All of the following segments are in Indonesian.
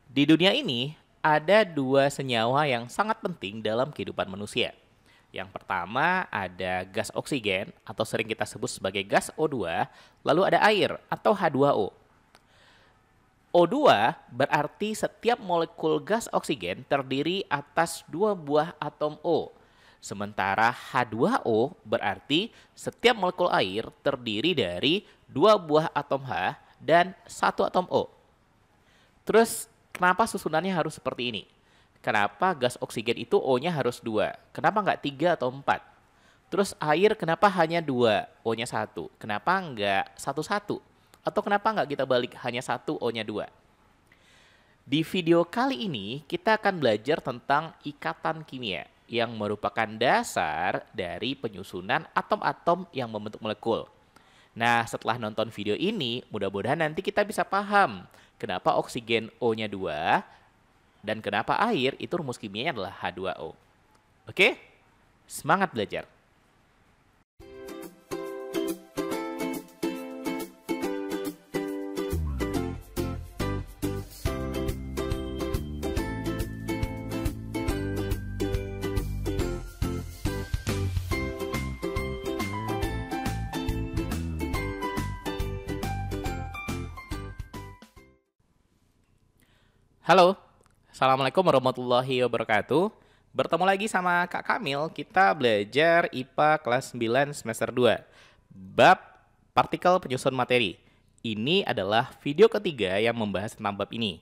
Di dunia ini, ada dua senyawa yang sangat penting dalam kehidupan manusia. Yang pertama ada gas oksigen atau sering kita sebut sebagai gas O2, lalu ada air atau H2O. O2 berarti setiap molekul gas oksigen terdiri atas dua buah atom O. Sementara H2O berarti setiap molekul air terdiri dari dua buah atom H dan satu atom O. Terus kenapa susunannya harus seperti ini? Kenapa gas oksigen itu O-nya harus 2? Kenapa nggak 3 atau 4? Terus air kenapa hanya 2, O-nya 1? Kenapa nggak 1-1? Atau kenapa nggak kita balik hanya 1, O-nya 2? Di video kali ini kita akan belajar tentang ikatan kimia yang merupakan dasar dari penyusunan atom-atom yang membentuk molekul. Nah, setelah nonton video ini, mudah-mudahan nanti kita bisa paham kenapa oksigen O-nya 2 dan kenapa air itu rumus kimianya adalah H2O. Oke? Semangat belajar! Halo, Assalamualaikum warahmatullahi wabarakatuh. Bertemu lagi sama Kak Kamil, kita belajar IPA kelas 9 semester 2. Bab partikel penyusun materi. Ini adalah video ketiga yang membahas tentang bab ini.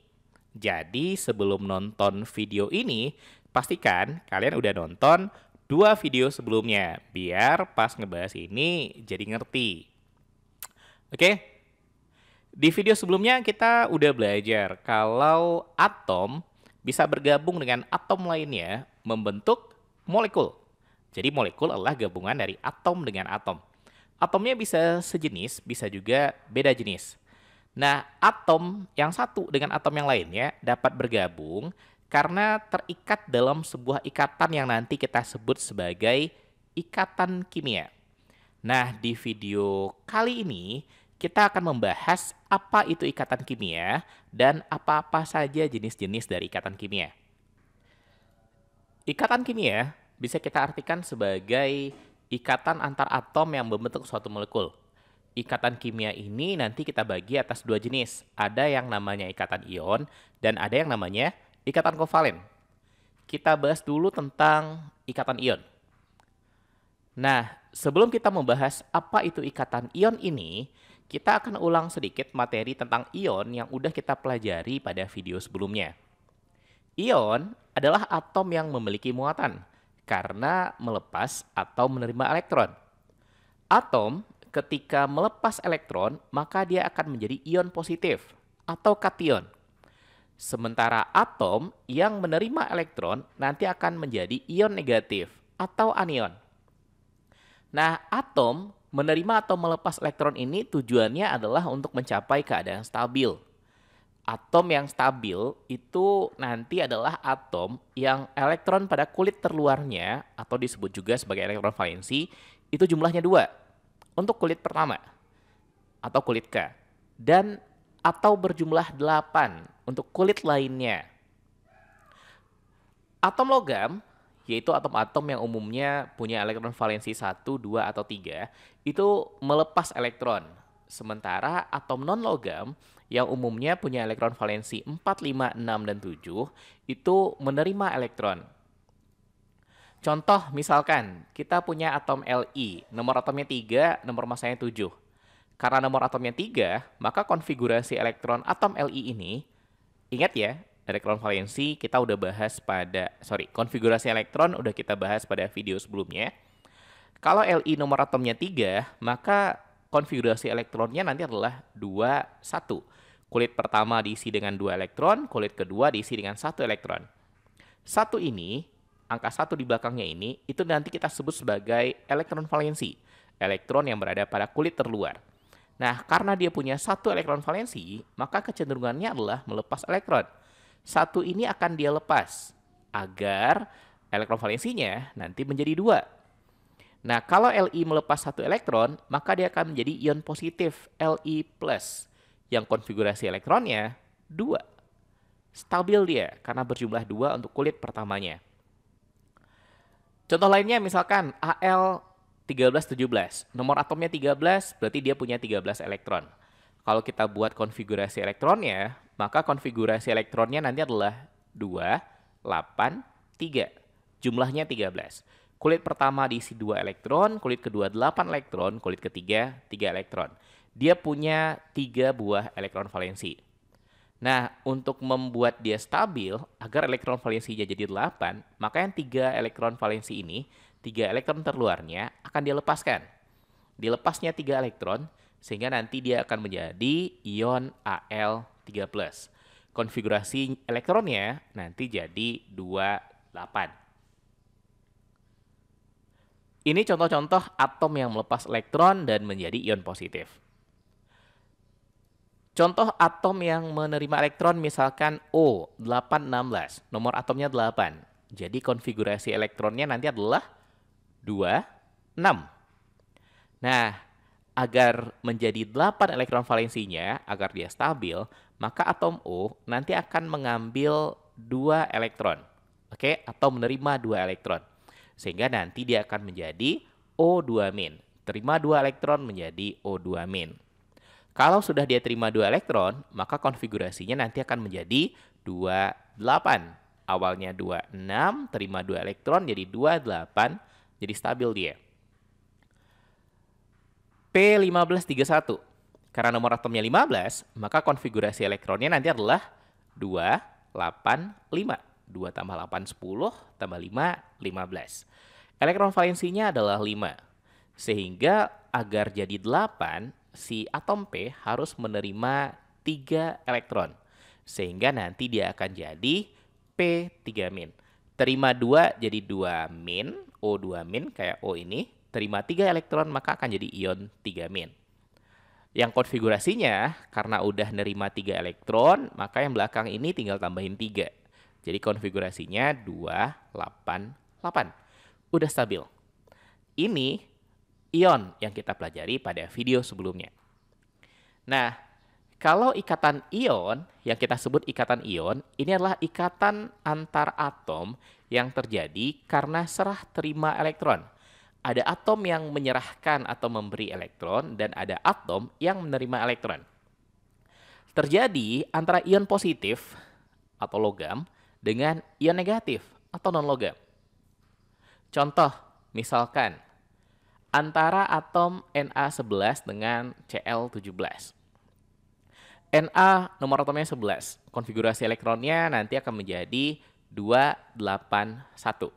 Jadi sebelum nonton video ini, pastikan kalian udah nonton 2 video sebelumnya, biar pas ngebahas ini jadi ngerti. Oke? Di video sebelumnya kita udah belajar kalau atom bisa bergabung dengan atom lainnya membentuk molekul. Jadi molekul adalah gabungan dari atom dengan atom. Atomnya bisa sejenis, bisa juga beda jenis. Nah, atom yang satu dengan atom yang lainnya dapat bergabung karena terikat dalam sebuah ikatan yang nanti kita sebut sebagai ikatan kimia. Nah, di video kali ini kita akan membahas apa itu ikatan kimia dan apa-apa saja jenis-jenis dari ikatan kimia. Ikatan kimia bisa kita artikan sebagai ikatan antar atom yang membentuk suatu molekul. Ikatan kimia ini nanti kita bagi atas 2 jenis. Ada yang namanya ikatan ion dan ada yang namanya ikatan kovalen. Kita bahas dulu tentang ikatan ion. Nah, sebelum kita membahas apa itu ikatan ion ini, kita akan ulang sedikit materi tentang ion yang udah kita pelajari pada video sebelumnya. Ion adalah atom yang memiliki muatan karena melepas atau menerima elektron. Atom ketika melepas elektron, maka dia akan menjadi ion positif atau kation. Sementara atom yang menerima elektron nanti akan menjadi ion negatif atau anion. Nah, atom menerima atau melepas elektron ini tujuannya adalah untuk mencapai keadaan stabil. Atom yang stabil itu nanti adalah atom yang elektron pada kulit terluarnya atau disebut juga sebagai elektron valensi itu jumlahnya 2 untuk kulit pertama atau kulit K dan atau berjumlah 8 untuk kulit lainnya. Atom logam yaitu atom-atom yang umumnya punya elektron valensi 1, 2, atau 3, itu melepas elektron. Sementara atom non-logam yang umumnya punya elektron valensi 4, 5, 6, dan 7, itu menerima elektron. Contoh misalkan, kita punya atom Li, nomor atomnya 3, nomor masanya 7. Karena nomor atomnya 3, maka konfigurasi elektron atom Li ini, ingat ya, elektron valensi kita udah bahas konfigurasi elektron udah kita bahas pada video sebelumnya. Kalau Li nomor atomnya 3, maka konfigurasi elektronnya nanti adalah 2, 1. Kulit pertama diisi dengan 2 elektron, kulit kedua diisi dengan 1 elektron. 1 ini, angka 1 di belakangnya ini, itu nanti kita sebut sebagai elektron valensi. Elektron yang berada pada kulit terluar. Nah, karena dia punya 1 elektron valensi, maka kecenderungannya adalah melepas elektron. 1 ini akan dia lepas agar elektron valensinya nanti menjadi 2. Nah, kalau Li melepas 1 elektron, maka dia akan menjadi ion positif Li+, yang konfigurasi elektronnya 2. Stabil dia karena berjumlah 2 untuk kulit pertamanya. Contoh lainnya misalkan Al1317. Nomor atomnya 13, berarti dia punya 13 elektron. Kalau kita buat konfigurasi elektronnya, maka konfigurasi elektronnya nanti adalah 2, 8, 3. Jumlahnya 13. Kulit pertama diisi 2 elektron, kulit kedua 8 elektron, kulit ketiga 3 elektron. Dia punya 3 buah elektron valensi. Nah, untuk membuat dia stabil, agar elektron valensinya jadi 8, maka yang 3 elektron valensi ini, 3 elektron terluarnya akan dilepaskan. Dilepasnya 3 elektron, sehingga nanti dia akan menjadi ion Al3+. Konfigurasi elektronnya nanti jadi 28. Ini contoh-contoh atom yang melepas elektron dan menjadi ion positif. Contoh atom yang menerima elektron misalkan O816, nomor atomnya 8. Jadi konfigurasi elektronnya nanti adalah 2, 6. Nah, agar menjadi 8 elektron valensinya, agar dia stabil, maka atom O nanti akan mengambil 2 elektron. Oke, atau menerima 2 elektron. Sehingga nanti dia akan menjadi O2-. Terima 2 elektron menjadi O2-. Kalau sudah dia terima 2 elektron, maka konfigurasinya nanti akan menjadi 28. Awalnya 26, terima 2 elektron jadi 28, jadi stabil dia. P1531. Karena nomor atomnya 15, maka konfigurasi elektronnya nanti adalah 2, 8, 5. 2 tambah 8, 10, tambah 5, 15. Elektron valensinya adalah 5. Sehingga agar jadi 8, si atom P harus menerima 3 elektron. Sehingga nanti dia akan jadi P3-. Terima 2 jadi 2-, O2-, kayak O ini. Terima 3 elektron maka akan jadi ion 3-. Yang konfigurasinya karena udah nerima 3 elektron, maka yang belakang ini tinggal tambahin 3. Jadi konfigurasinya 2, 8, 8. Udah stabil. Ini ion yang kita pelajari pada video sebelumnya. Nah, kalau ikatan ion, yang kita sebut ikatan ion, ini adalah ikatan antar atom yang terjadi karena serah terima elektron. Ada atom yang menyerahkan atau memberi elektron, dan ada atom yang menerima elektron. Terjadi antara ion positif atau logam dengan ion negatif atau non-logam. Contoh, misalkan antara atom Na11 dengan Cl17. Na nomor atomnya 11. Konfigurasi elektronnya nanti akan menjadi 281.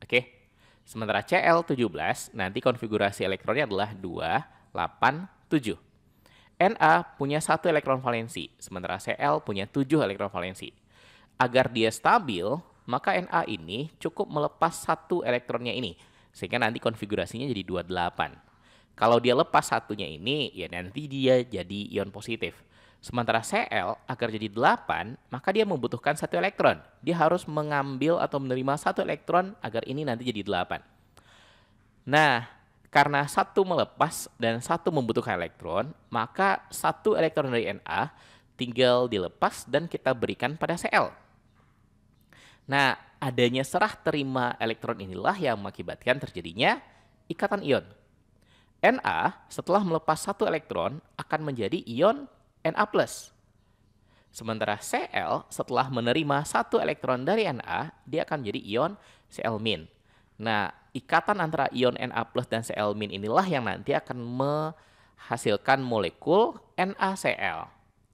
Oke. Sementara Cl17 nanti konfigurasi elektronnya adalah 287. Na punya 1 elektron valensi, sementara Cl punya 7 elektron valensi. Agar dia stabil, maka Na ini cukup melepas 1 elektronnya ini, sehingga nanti konfigurasinya jadi 28. Kalau dia lepas satunya ini, ya nanti dia jadi ion positif. Sementara Cl agar jadi 8, maka dia membutuhkan 1 elektron. Dia harus mengambil atau menerima 1 elektron agar ini nanti jadi 8. Nah, karena 1 melepas dan 1 membutuhkan elektron, maka 1 elektron dari Na tinggal dilepas dan kita berikan pada Cl. Nah, adanya serah terima elektron inilah yang mengakibatkan terjadinya ikatan ion. Na setelah melepas 1 elektron akan menjadi ion Na+. Sementara Cl setelah menerima 1 elektron dari Na, dia akan menjadi ion Cl-. Nah, ikatan antara ion Na+ dan Cl- inilah yang nanti akan menghasilkan molekul NaCl.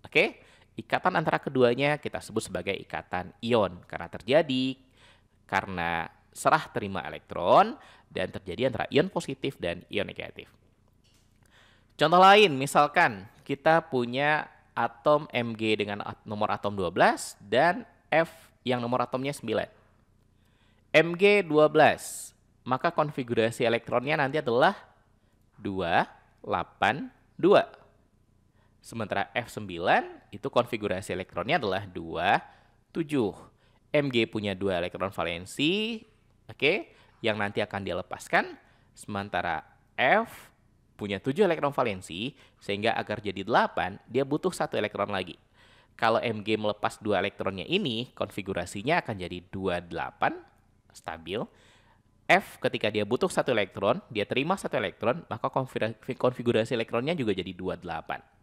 Oke? Ikatan antara keduanya kita sebut sebagai ikatan ion karena terjadi karena serah terima elektron dan terjadi antara ion positif dan ion negatif. Contoh lain, misalkan kita punya atom Mg dengan nomor atom 12 dan F yang nomor atomnya 9. Mg12, maka konfigurasi elektronnya nanti adalah 2, 8, 2. Sementara F9 itu konfigurasi elektronnya adalah 2, 7. Mg punya 2 elektron valensi, oke, yang nanti akan dia lepaskan. Sementara F punya 7 elektron valensi, sehingga agar jadi 8, dia butuh 1 elektron lagi. Kalau Mg melepas 2 elektronnya ini, konfigurasinya akan jadi 28, stabil. F ketika dia butuh 1 elektron, dia terima 1 elektron, maka konfigurasi elektronnya juga jadi 28.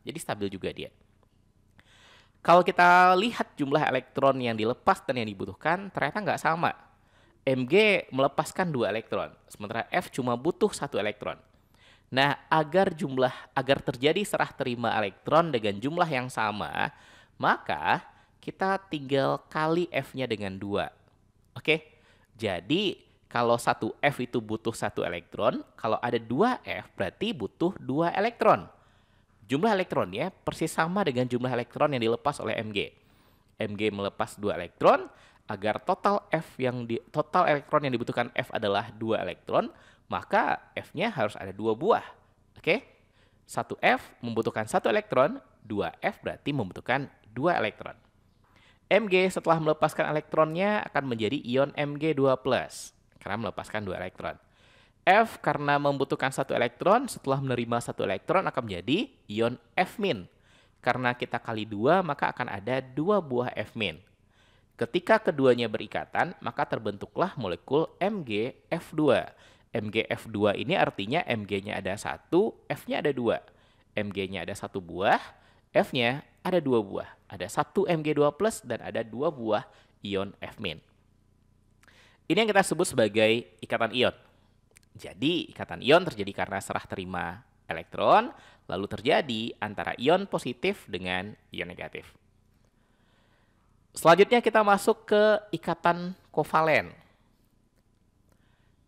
Jadi stabil juga dia. Kalau kita lihat jumlah elektron yang dilepas dan yang dibutuhkan, ternyata nggak sama. Mg melepaskan 2 elektron, sementara F cuma butuh 1 elektron. Nah, agar terjadi serah terima elektron dengan jumlah yang sama, maka kita tinggal kali F-nya dengan 2. Oke? Jadi, kalau 1F itu butuh 1 elektron, kalau ada 2F berarti butuh 2 elektron. Jumlah elektronnya persis sama dengan jumlah elektron yang dilepas oleh Mg. Mg melepas 2 elektron, agar total elektron yang dibutuhkan F adalah 2 elektron, maka F-nya harus ada 2 buah. Oke? 1F membutuhkan 1 elektron, 2F berarti membutuhkan 2 elektron. Mg setelah melepaskan elektronnya akan menjadi ion Mg2+, karena melepaskan 2 elektron. F karena membutuhkan 1 elektron, setelah menerima 1 elektron akan menjadi ion F-. Karena kita kali 2, maka akan ada 2 buah F-. Ketika keduanya berikatan, maka terbentuklah molekul MgF2. MgF2 ini artinya Mg-nya ada 1, F-nya ada 2. Mg-nya ada 1 buah, F-nya ada 2 buah. Ada 1 Mg2+, dan ada 2 buah ion F-. Ini yang kita sebut sebagai ikatan ion. Jadi, ikatan ion terjadi karena serah terima elektron, lalu terjadi antara ion positif dengan ion negatif. Selanjutnya kita masuk ke ikatan kovalen.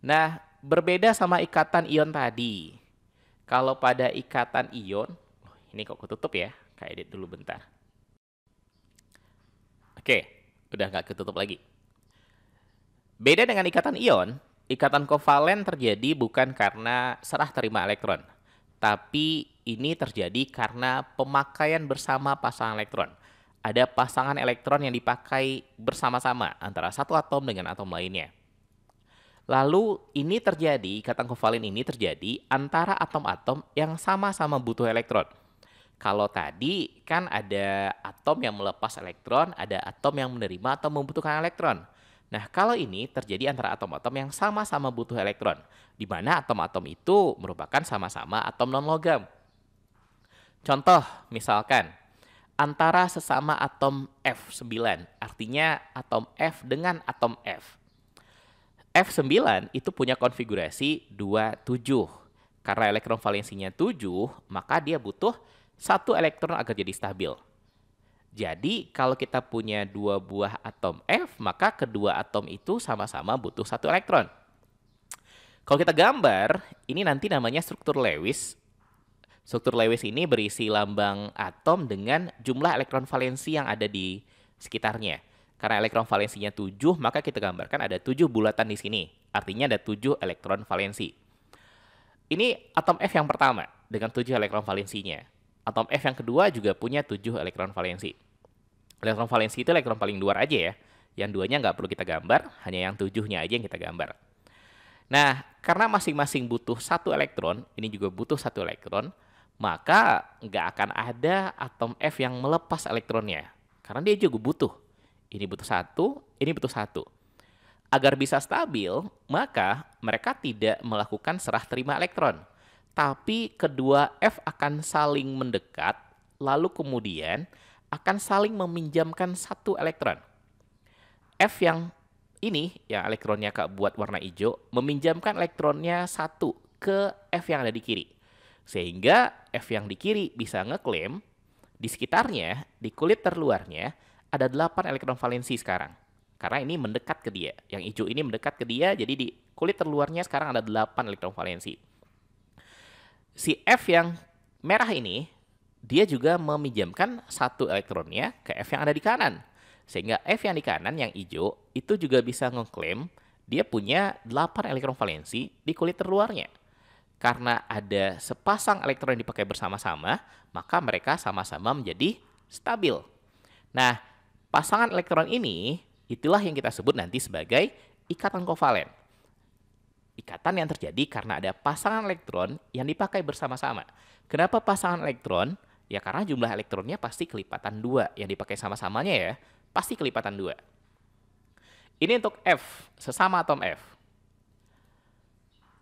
Nah, berbeda sama ikatan ion tadi. Kalau pada ikatan ion, ini kok ketutup ya, kayak edit dulu bentar. Oke, udah nggak ketutup lagi. Beda dengan ikatan ion, ikatan kovalen terjadi bukan karena serah terima elektron, tapi ini terjadi karena pemakaian bersama pasangan elektron. Ada pasangan elektron yang dipakai bersama-sama antara satu atom dengan atom lainnya. Lalu ini terjadi, ikatan kovalen ini terjadi antara atom-atom yang sama-sama butuh elektron. Kalau tadi kan ada atom yang melepas elektron, ada atom yang menerima atau membutuhkan elektron. Nah, kalau ini terjadi antara atom-atom yang sama-sama butuh elektron, di mana atom-atom itu merupakan sama-sama atom non-logam. Contoh, misalkan, antara sesama atom F9, artinya atom F dengan atom F. F9 itu punya konfigurasi 27. Karena elektron valensinya 7, maka dia butuh 1 elektron agar jadi stabil. Jadi, kalau kita punya 2 buah atom F, maka kedua atom itu sama-sama butuh 1 elektron. Kalau kita gambar, ini nanti namanya struktur Lewis. Struktur Lewis ini berisi lambang atom dengan jumlah elektron valensi yang ada di sekitarnya. Karena elektron valensinya 7, maka kita gambarkan ada 7 bulatan di sini. Artinya ada 7 elektron valensi. Ini atom F yang pertama dengan 7 elektron valensinya. Atom F yang kedua juga punya 7 elektron valensi. Elektron valensi itu elektron paling luar aja ya. Yang duanya nggak perlu kita gambar, hanya yang 7-nya aja yang kita gambar. Nah, karena masing-masing butuh 1 elektron, ini juga butuh 1 elektron, maka nggak akan ada atom F yang melepas elektronnya. Karena dia juga butuh. Ini butuh 1, ini butuh 1. Agar bisa stabil, maka mereka tidak melakukan serah terima elektron. Tapi kedua F akan saling mendekat, lalu kemudian akan saling meminjamkan 1 elektron. F yang ini, yang elektronnya buat warna hijau, meminjamkan elektronnya 1 ke F yang ada di kiri. Sehingga F yang di kiri bisa ngeklaim di sekitarnya, di kulit terluarnya, ada 8 elektron valensi sekarang. Karena ini mendekat ke dia. Yang hijau ini mendekat ke dia, jadi di kulit terluarnya sekarang ada 8 elektron valensi. Si F yang merah ini, dia juga meminjamkan 1 elektronnya ke F yang ada di kanan. Sehingga F yang di kanan, yang hijau, itu juga bisa ngeklaim dia punya 8 elektron valensi di kulit terluarnya. Karena ada sepasang elektron yang dipakai bersama-sama, maka mereka sama-sama menjadi stabil. Nah, pasangan elektron ini, itulah yang kita sebut nanti sebagai ikatan kovalen. Ikatan yang terjadi karena ada pasangan elektron yang dipakai bersama-sama. Kenapa pasangan elektron? Ya karena jumlah elektronnya pasti kelipatan 2 yang dipakai sama-samanya ya, pasti kelipatan 2. Ini untuk F, sesama atom F.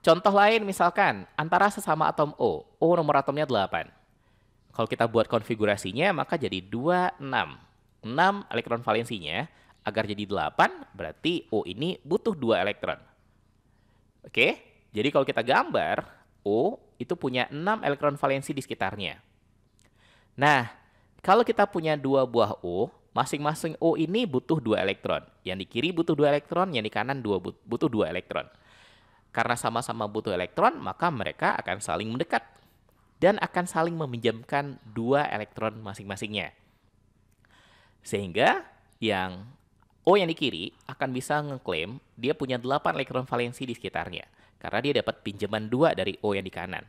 Contoh lain misalkan antara sesama atom O nomor atomnya 8. Kalau kita buat konfigurasinya maka jadi 2, 6. 6 elektron valensinya, agar jadi 8 berarti O ini butuh 2 elektron. Oke, jadi kalau kita gambar, O itu punya 6 elektron valensi di sekitarnya. Nah, kalau kita punya 2 buah O, masing-masing O ini butuh 2 elektron. Yang di kiri butuh 2 elektron, yang di kanan butuh 2 elektron. Karena sama-sama butuh elektron, maka mereka akan saling mendekat dan akan saling meminjamkan 2 elektron masing-masingnya. Sehingga yang O yang di kiri akan bisa ngeklaim dia punya 8 elektron valensi di sekitarnya. Karena dia dapat pinjaman 2 dari O yang di kanan.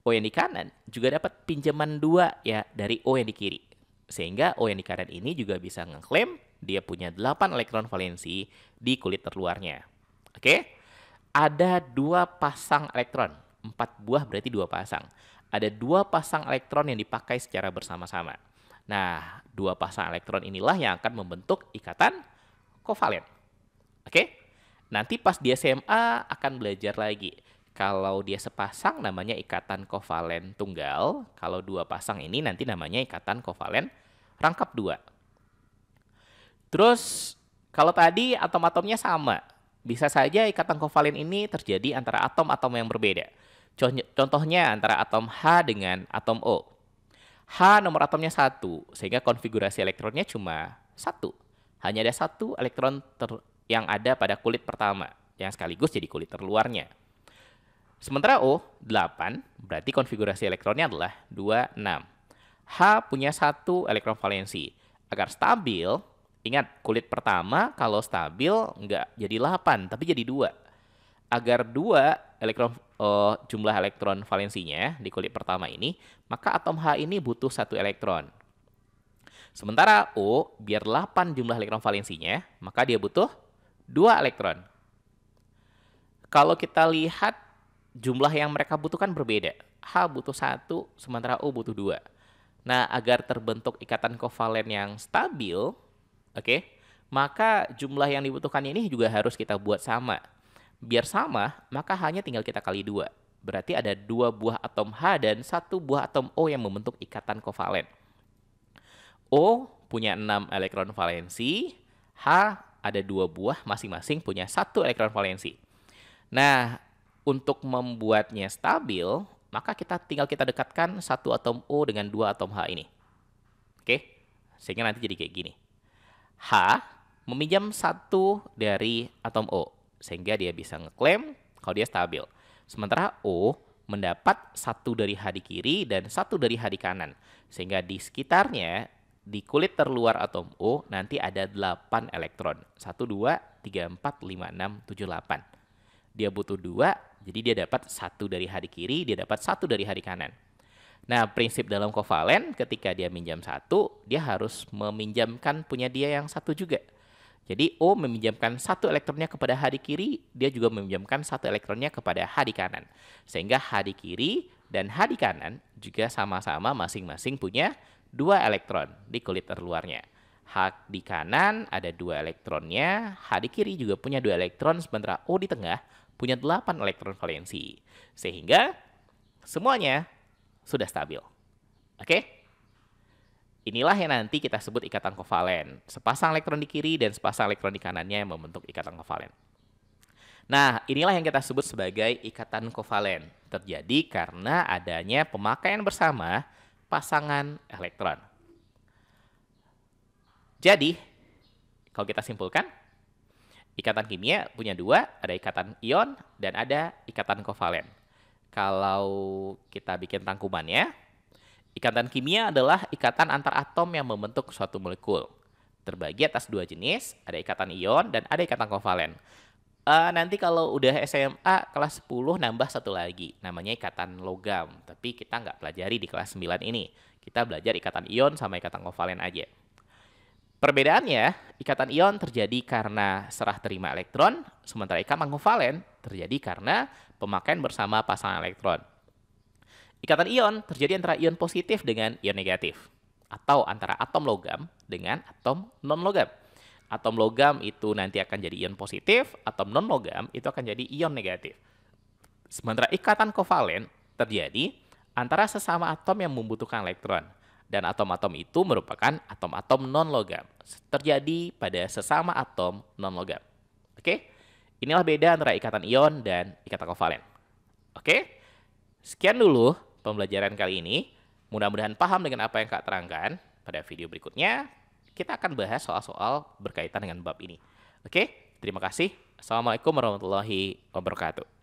O yang di kanan juga dapat pinjaman 2 ya dari O yang di kiri. Sehingga O yang di kanan ini juga bisa ngeklaim dia punya 8 elektron valensi di kulit terluarnya. Oke? Ada 2 pasang elektron. 4 buah berarti 2 pasang. Ada 2 pasang elektron yang dipakai secara bersama-sama. Nah, 2 pasang elektron inilah yang akan membentuk ikatan kovalen. Oke? Nanti pas di SMA akan belajar lagi. Kalau dia sepasang namanya ikatan kovalen tunggal. Kalau 2 pasang ini nanti namanya ikatan kovalen rangkap 2. Terus kalau tadi atom-atomnya sama. Bisa saja ikatan kovalen ini terjadi antara atom-atom yang berbeda. Contohnya antara atom H dengan atom O. H nomor atomnya 1, sehingga konfigurasi elektronnya cuma 1. Hanya ada 1 elektron yang ada pada kulit pertama, yang sekaligus jadi kulit terluarnya. Sementara O, 8, berarti konfigurasi elektronnya adalah 2, 6. H punya 1 elektron valensi. Agar stabil, ingat kulit pertama kalau stabil nggak jadi 8, tapi jadi 2. Agar 2 jumlah elektron valensinya di kulit pertama ini, maka atom H ini butuh 1 elektron. Sementara O, biar 8 jumlah elektron valensinya, maka dia butuh 2 elektron. Kalau kita lihat jumlah yang mereka butuhkan berbeda. H butuh 1, sementara O butuh 2. Nah, agar terbentuk ikatan kovalen yang stabil, oke, maka jumlah yang dibutuhkan ini juga harus kita buat sama. Biar sama, maka hanya tinggal kita kali 2. Berarti ada 2 buah atom H dan 1 buah atom O yang membentuk ikatan kovalen. O punya 6 elektron valensi, H ada 2 buah, masing-masing punya 1 elektron valensi. Nah, untuk membuatnya stabil, maka tinggal kita dekatkan 1 atom O dengan 2 atom H ini. Oke, sehingga nanti jadi kayak gini. H meminjam 1 dari atom O, sehingga dia bisa ngeklaim kalau dia stabil. Sementara O mendapat 1 dari H di kiri dan 1 dari H di kanan. Sehingga di sekitarnya, di kulit terluar atom O, nanti ada 8 elektron. 1, 2, 3, 4, 5, 6, 7, 8. Dia butuh 2, jadi dia dapat 1 dari H di kiri, dia dapat 1 dari H di kanan. Nah, prinsip dalam kovalen ketika dia minjam 1, dia harus meminjamkan punya dia yang 1 juga. Jadi O meminjamkan 1 elektronnya kepada H di kiri, dia juga meminjamkan 1 elektronnya kepada H di kanan. Sehingga H di kiri dan H di kanan juga sama-sama masing-masing punya 2 elektron di kulit terluarnya. H di kanan ada 2 elektronnya, H di kiri juga punya 2 elektron, sementara O di tengah punya 8 elektron valensi. Sehingga semuanya sudah stabil. Oke? Inilah yang nanti kita sebut ikatan kovalen. Sepasang elektron di kiri dan sepasang elektron di kanannya yang membentuk ikatan kovalen. Nah, inilah yang kita sebut sebagai ikatan kovalen. Terjadi karena adanya pemakaian bersama pasangan elektron. Jadi, kalau kita simpulkan, ikatan kimia punya 2, ada ikatan ion dan ada ikatan kovalen. Kalau kita bikin tangkumannya, ikatan kimia adalah ikatan antar atom yang membentuk suatu molekul. Terbagi atas 2 jenis, ada ikatan ion dan ada ikatan kovalen. Nanti kalau udah SMA kelas 10 nambah 1 lagi, namanya ikatan logam. Tapi kita nggak pelajari di kelas 9 ini. Kita belajar ikatan ion sama ikatan kovalen aja. Perbedaannya, ikatan ion terjadi karena serah terima elektron, sementara ikatan kovalen terjadi karena pemakaian bersama pasangan elektron. Ikatan ion terjadi antara ion positif dengan ion negatif, atau antara atom logam dengan atom non-logam. Atom logam itu nanti akan jadi ion positif, atom non-logam itu akan jadi ion negatif. Sementara ikatan kovalen terjadi antara sesama atom yang membutuhkan elektron. Dan atom-atom itu merupakan atom-atom non-logam. Terjadi pada sesama atom non-logam. Oke? Inilah beda antara ikatan ion dan ikatan kovalen. Oke? Sekian dulu pembelajaran kali ini. Mudah-mudahan paham dengan apa yang Kak terangkan. Pada video berikutnya, kita akan bahas soal-soal berkaitan dengan bab ini. Oke? Terima kasih. Assalamualaikum warahmatullahi wabarakatuh.